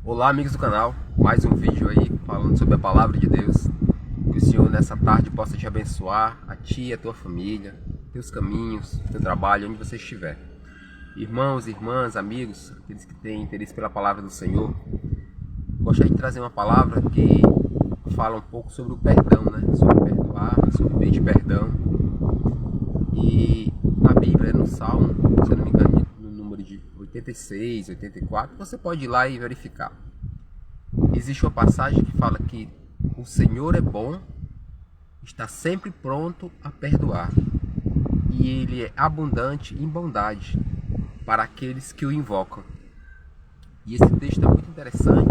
Olá, amigos do canal, mais um vídeo aí falando sobre a palavra de Deus. Que o Senhor nessa tarde possa te abençoar, a ti, a tua família, teus caminhos, teu trabalho, onde você estiver. Irmãos, irmãs, amigos, aqueles que têm interesse pela palavra do Senhor, gostaria de trazer uma palavra que fala um pouco sobre o perdão, né? Sobre perdoar, sobre pedir perdão. E na Bíblia, no Salmo, se eu não me engano, no número de 86, 84, você pode ir lá e verificar. Existe uma passagem que fala que o Senhor é bom, está sempre pronto a perdoar, e Ele é abundante em bondade para aqueles que o invocam. E esse texto é muito interessante,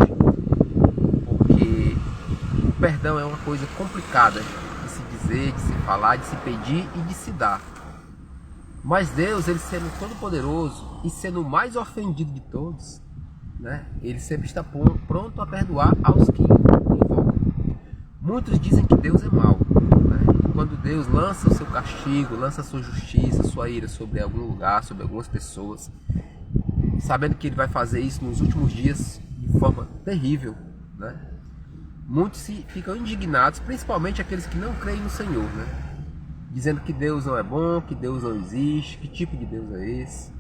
porque o perdão é uma coisa complicada de se dizer, de se falar, de se pedir e de se dar. Mas Deus, Ele sendo todo-poderoso e sendo o mais ofendido de todos, né? Ele sempre está pronto a perdoar aos que o invocam. Muitos dizem que Deus é mau, né? E quando Deus lança o seu castigo, lança a sua justiça, a sua ira sobre algum lugar, sobre algumas pessoas, sabendo que Ele vai fazer isso nos últimos dias de forma terrível, né? Muitos ficam indignados, principalmente aqueles que não creem no Senhor, né? Dizendo que Deus não é bom, que Deus não existe, que tipo de Deus é esse,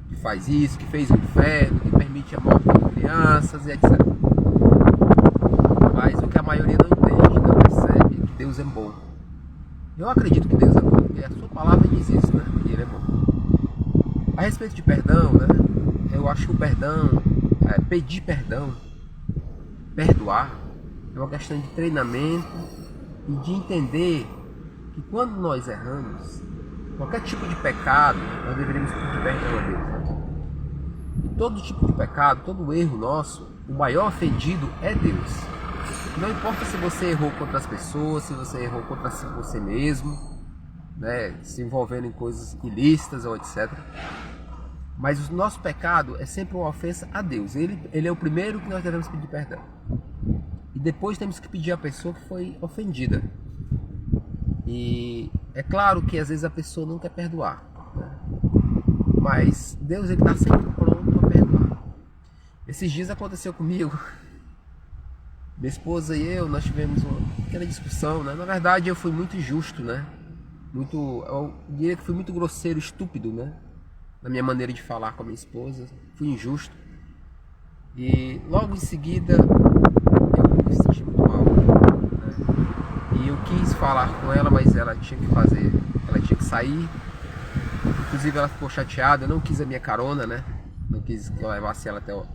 que faz isso, que fez o inferno, que permite a morte de crianças e etc. Mas o que a maioria não entende, não percebe, é que Deus é bom. Eu acredito que Deus é bom, porque a sua palavra diz isso, né? Que Ele é bom. A respeito de perdão, né? Eu acho que o perdão, pedir perdão, perdoar, é uma questão de treinamento e de entender que quando nós erramos, qualquer tipo de pecado, nós deveríamos pedir perdão a Deus. Né? E todo tipo de pecado, todo erro nosso, o maior ofendido é Deus. Não importa se você errou contra as pessoas, se você errou contra você mesmo, né? Se envolvendo em coisas ilícitas ou etc. Mas o nosso pecado é sempre uma ofensa a Deus. Ele é o primeiro que nós devemos pedir perdão. E depois temos que pedir à pessoa que foi ofendida. E é claro que às vezes a pessoa não quer perdoar, né? Mas Deus está sempre pronto a perdoar. Esses dias aconteceu comigo. Minha esposa e eu, nós tivemos uma pequena discussão, né? Na verdade eu fui muito injusto, né? Eu diria que fui muito grosseiro, estúpido, né? Na minha maneira de falar com a minha esposa. Fui injusto. E logo em seguida eu me senti muito mal, né? E eu quis falar com ela, mas ela tinha que sair. Inclusive ela ficou chateada, eu não quis a minha carona, né? Não quis que eu levasse ela até o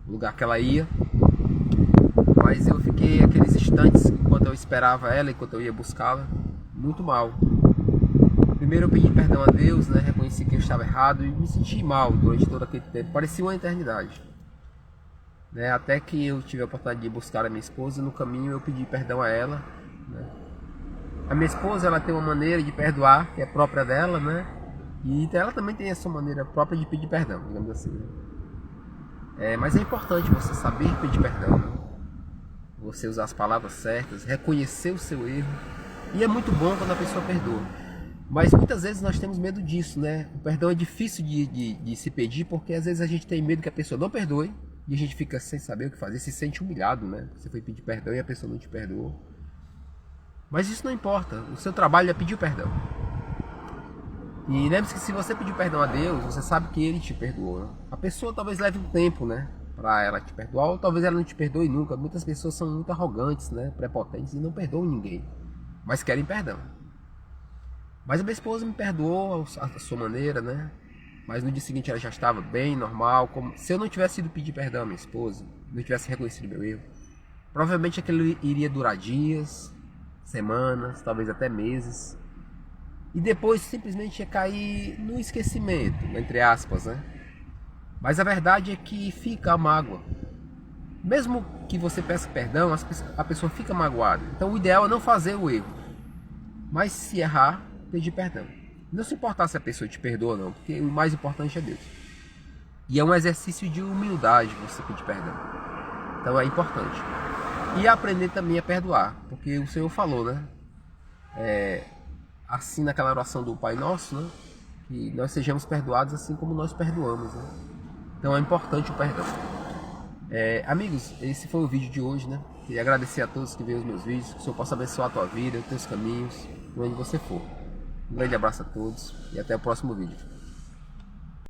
lugar que ela ia. Mas eu fiquei aqueles instantes, enquanto eu esperava ela, enquanto eu ia buscá-la, muito mal. Primeiro eu pedi perdão a Deus, né? Reconheci que eu estava errado e me senti mal durante todo aquele tempo. Parecia uma eternidade. Né? Até que eu tive a oportunidade de buscar a minha esposa, no caminho eu pedi perdão a ela. Né? A minha esposa, ela tem uma maneira de perdoar que é própria dela, né? E ela também tem a sua maneira própria de pedir perdão, digamos assim. Mas é importante você saber pedir perdão, né? Você usar as palavras certas, reconhecer o seu erro. E é muito bom quando a pessoa perdoa. Mas muitas vezes nós temos medo disso, né? O perdão é difícil de se pedir, porque às vezes a gente tem medo que a pessoa não perdoe e a gente fica sem saber o que fazer, se sente humilhado, né? Você foi pedir perdão e a pessoa não te perdoou. Mas isso não importa, o seu trabalho é pedir o perdão. E lembre-se que se você pedir perdão a Deus, você sabe que Ele te perdoou. Né? A pessoa talvez leve um tempo, né, para ela te perdoar, ou talvez ela não te perdoe nunca. Muitas pessoas são muito arrogantes, né, prepotentes e não perdoam ninguém, mas querem perdão. Mas a minha esposa me perdoou à sua maneira, né? Mas no dia seguinte ela já estava bem, normal. Como se eu não tivesse ido pedir perdão à minha esposa, não tivesse reconhecido meu erro, provavelmente aquilo iria durar dias, semanas, talvez até meses. E depois simplesmente ia cair no esquecimento, entre aspas, né? Mas a verdade é que fica a mágoa. Mesmo que você peça perdão, a pessoa fica magoada. Então o ideal é não fazer o erro. Mas se errar, pedir perdão. Não se importar se a pessoa te perdoa ou não, porque o mais importante é Deus. E é um exercício de humildade você pedir perdão. Então é importante. E aprender também a perdoar, porque o Senhor falou, né? Assim naquela oração do Pai Nosso, né? Que nós sejamos perdoados assim como nós perdoamos, né? Então é importante o perdão. Amigos, esse foi o vídeo de hoje, né? Queria agradecer a todos que veem os meus vídeos, que o Senhor possa abençoar a tua vida, os teus caminhos, por onde você for. Um grande abraço a todos e até o próximo vídeo.